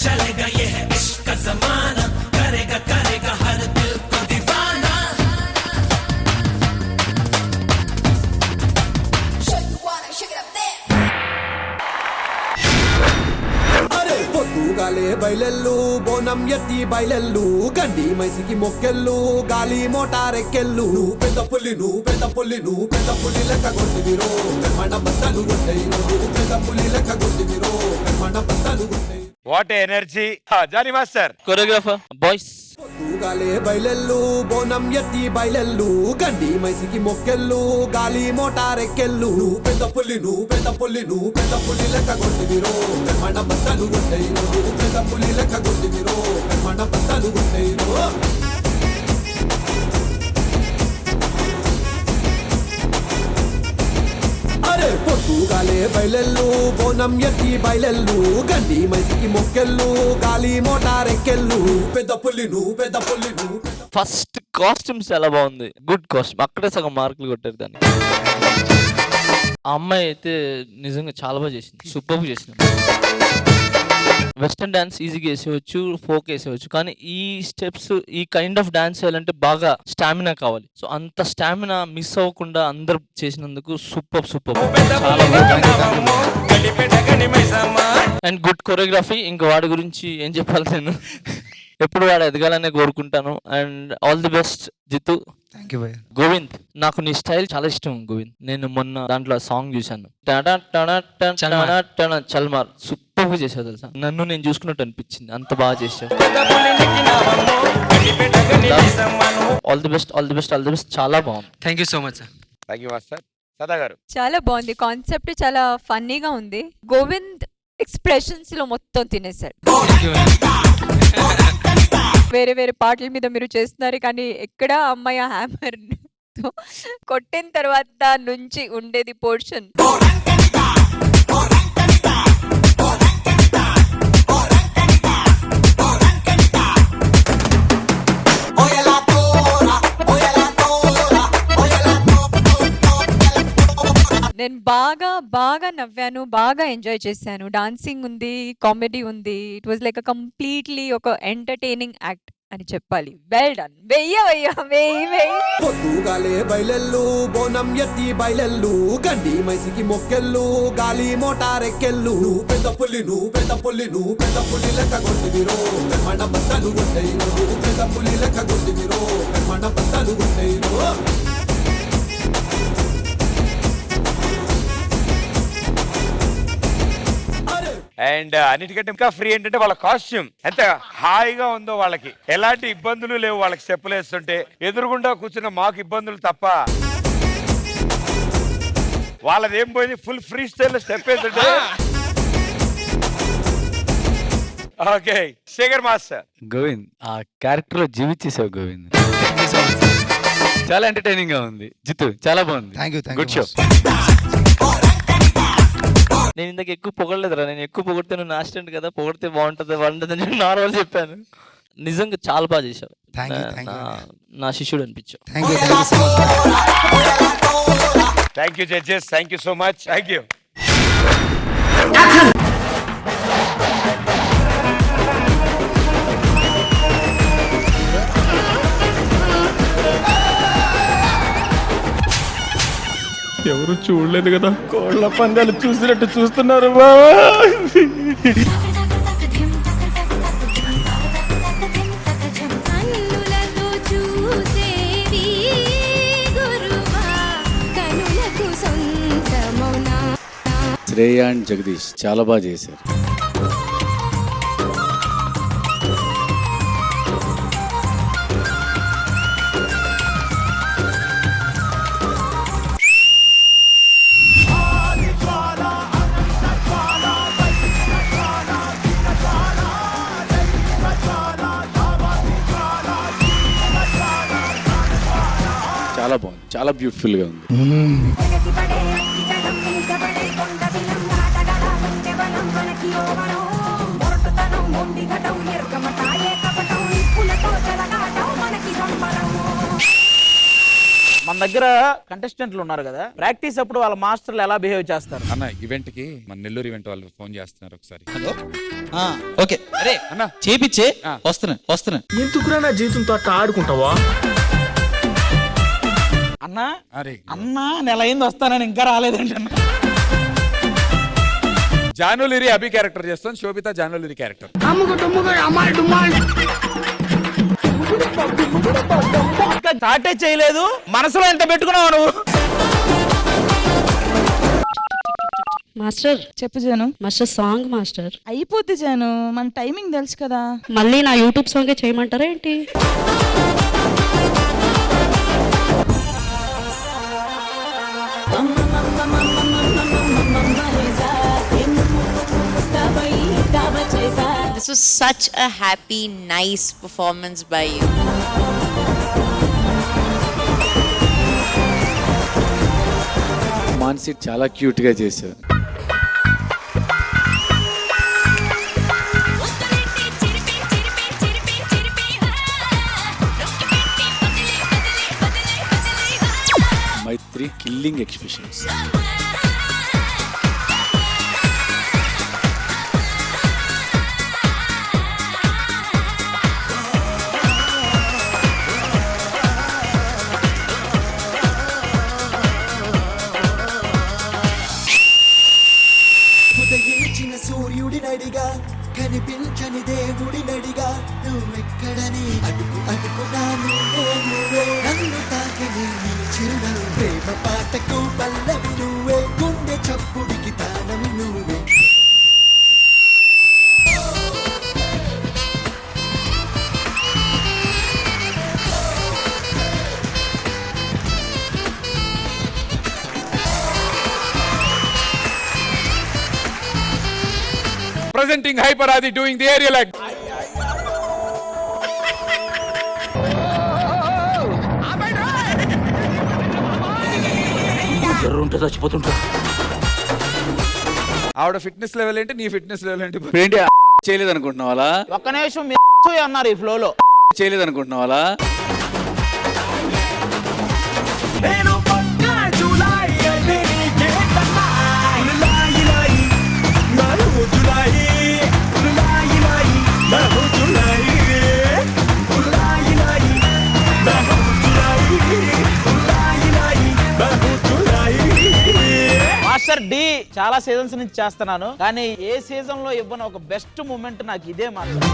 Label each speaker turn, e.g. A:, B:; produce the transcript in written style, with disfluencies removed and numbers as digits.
A: चलेगा ये है इश्क का जमाना करेगा करेगा हर दिल को दीवाना
B: పొద్దుగాలే బయలెల్లు బోనం ఎత్తి బయలెల్లు గండి మైసికి మొక్కెళ్ళు గాలి మోటారెక్కెళ్ళు పెద్ద పుల్లి నువ్వు పెద్ద పుల్లి నువ్వు పెద్ద పుల్లి లెక్క కొట్టివిరో మన బద్దలు కొట్టాయి పెద్ద పుల్లి లెక్క కొట్టివిరో మన బద్దలు కొట్టాయి.
C: What energy Jani master.
D: Choreographer boys.
B: పొద్దుగాలే బయలెల్లు బోనం ఎత్తి బయలెల్లు గండి మైసికి మొక్కెళ్ళు గాలి మోటారెక్కెళ్ళు పెద్ద పుల్లి నువ్వు పెద్ద పుల్లి నువ్వు పెద్ద పుల్లి లెక్క కొట్టివిరో మన బద్దలు కొట్టాయి పెద్ద పుల్లి లెక్క కొట్టివిరో మన బద్దలు కొట్టాయి. పొద్దుగాలే బయలెల్లు బోనం ఎత్తి బయలెల్లు గండి మైసికి మొక్కెళ్ళు గాలి మోటారెక్కెళ్ళు పెద్ద పుల్లి నువ్వు పెద్ద పుల్లి నువ్వు.
D: ఫస్ట్ కాస్ట్యూమ్స్ చాలా బాగుంది, గుడ్ కాస్ట్యూమ్, అక్కడే సగం మార్కులు కొట్టారు దాన్ని. ఆ అమ్మాయి అయితే నిజంగా చాలా బాగా చేసింది, సూపర్ చేసింది. వెస్టర్న్ డాన్స్ ఈజీగా వేసేవచ్చు, ఫోక్ వేసేవచ్చు, కానీ ఈ స్టెప్స్ ఈ కైండ్ ఆఫ్ డాన్స్ చేయాలంటే బాగా స్టామినా కావాలి. సో అంత స్టామినా మిస్ అవ్వకుండా అందరు చేసినందుకు super super, and good choreography. ఇంకా వాడి గురించి ఏం చెప్పాలి, నేను ఎప్పుడు వాడు ఎదగాలనే కోరుకుంటాను. And all the best Jitu.
E: Thank you భయ్య.
D: గోవింద్, నాకు నీ స్టైల్ చాలా ఇష్టం గోవింద్. నేను మొన్న దాంట్లో సాంగ్ చూశాను, చల్మార్, సూపర్ గా చేసావు తెలుసా. నన్ను నేను చూసుకున్నట్టు అనిపించింది, అంత బాగా చేసావు. All the best, all the best, all the best. చాలా బాగుంది.
E: Thank you so much sir.
C: Thank you master. సదా గారు.
F: చాలా బాగుంది, కాన్సెప్ట్ చాలా ఫన్నీగా ఉంది. గోవింద్ ఎక్స్ప్రెషన్స్ లో మొత్తం తినేశాడు. వేరే వేరే పాటల మీద మీరు చేస్తున్నారు, కానీ ఎక్కడ అమ్మాయి హ్యామర్ కొట్టిన తర్వాత నుంచి ఉండేది పోర్షన్. నేను బాగా బాగా నవ్వాను, బాగా ఎంజాయ్ చేశాను. డాన్సింగ్ ఉంది, కామెడీ ఉంది. ఇట్ వాజ్ లైక్ కంప్లీట్లీ ఒక ఎంటర్టైనింగ్ యాక్ట్ అని చెప్పాలి. Well done.
B: పొద్దుగాలే బయలెల్లు బోనం ఎత్తి బయలెల్లు గండి మైసికి మొక్కెళ్ళు గాలి మోటారెక్కెళ్ళు పెద్ద పుల్లి నువ్వు పెద్ద పుల్లి నువ్వు పెద్ద పుల్లి లెక్క కొట్టివిరో మన బద్దలు కొట్టాయి పెద్ద పుల్లి లెక్క కొట్టివిరో మన బద్దలు కొట్టాయి.
C: అండ్ అన్నిటికంటే ఇంకా ఫ్రీ ఏంటంటే వాళ్ళ కాస్ట్యూమ్ ఎంత హాయిగా ఉందో, వాళ్ళకి ఎలాంటి ఇబ్బందులు లేవు. వాళ్ళకి స్టెప్పులు వేస్తుంటే ఎదురుగుండా కూర్చున్న మాకు ఇబ్బందులు తప్ప, వాళ్ళది ఏం పోయింది, ఫుల్ ఫ్రీ స్టైల్ స్టెప్ వేస్తుంటే. Okay Shekhar master.
G: గోవింద్, ఆ క్యారెక్టర్ లో జీవించేసావు గోవింద్. చాలా ఎంటర్టైనింగ్ గా ఉంది. జితు చాలా బాగుంది.
E: Thank you.
G: Good show.
D: నేను ఇందాక ఎక్కువ పొగడలేదురా, నేను ఎక్కువ పొగిడితే నువ్వు నాస్టెంట్ కదా, పొగిడితే బాగుంటుంది అని నార్మల్ చెప్పాను. నిజంగా చాలా బాగా చేశావు. నా శిష్యుడు అనిపించావు.
C: Thank you judges, thank you so much. Thank you.
H: ఎవరు చూడలేదు కదా, కోళ్ళ పందాలు చూసినట్టు చూస్తున్నారు బాబా.
G: శ్రేయ అండ్ జగదీష్ చాలా బాగా చేశారు. చాలా బాగుంది, చాలా బ్యూటిఫుల్ గా ఉంది.
I: మన
E: దగ్గర కంటెస్టెంట్లు ఉన్నారు కదా, ప్రాక్టీస్ అప్పుడు వాళ్ళ మాస్టర్లు ఎలా బిహేవ్ చేస్తారు?
I: అన్న ఈవెంట్ కి మన నెల్లూరు ఈవెంట్ వాళ్ళు ఫోన్ చేస్తున్నారు ఒకసారి.
J: హలో ఓకే అరే
I: అన్న
J: చేపిచ్చే వస్తున్నా
H: ఎందుకురా నా జీవితంతో అట్లా ఆడుకుంటావా?
E: అన్నా
I: అరే
E: అన్నా నెల అయింది వస్తానని ఇంకా రాలేదండి అన్న.
I: జానులిరి అభి క్యారెక్టర్ చేస్తాను, శోభిత జానులిరి క్యారెక్టర్.
E: ఇంకా స్టార్టే చేయలేదు, మనసులో ఎంత పెట్టుకున్నావు నువ్వు?
K: మాస్టర్
L: చెప్పు జాను.
K: మాస్టర్ సాంగ్ మాస్టర్
L: అయిపోద్ది జాను, మన టైమింగ్ తెలుసు కదా.
K: మళ్ళీ నా యూట్యూబ్ సాంగే చేయమంటారా ఏంటి?
M: This was such a happy, nice performance by you.
G: Mansi చాలా క్యూట్ గా చేశారు. మైత్రి కిల్లింగ్ ఎక్స్ప్రెషన్స్.
B: ఉదయించిన సూర్యుడి నడిగా కనిపించని దేవుడి నడిగా నువ్వెక్కడని అడుగు అడుగునా నువ్వే నన్ను తాకని నీ చిరునవ్వు ప్రేమ పాటకు పల్లవి నువ్వే గుండె చప్పుడికి తానం నువ్వే.
I: Presenting Hyper Adi doing the aerial act. ఆవిడ ఫిట్నెస్ లెవెల్ ఏంటి, నీ ఫిట్నెస్ లెవెల్ ఏంటి?
G: ఏంటి చేయలేదు అనుకుంటున్నావు అలా?
E: ఒక్క నిమిషం మీ అన్నారు ఈ ఫ్లోలో.
G: చేయలేదు అనుకుంటున్నావు అలా?
E: మాస్టర్ డి చాలా సీజన్స్ నుంచి చేస్తున్నాను, కానీ ఏ సీజన్ లో ఇవ్వని ఒక బెస్ట్ మూమెంట్ నాకు ఇదే మాస్టర్.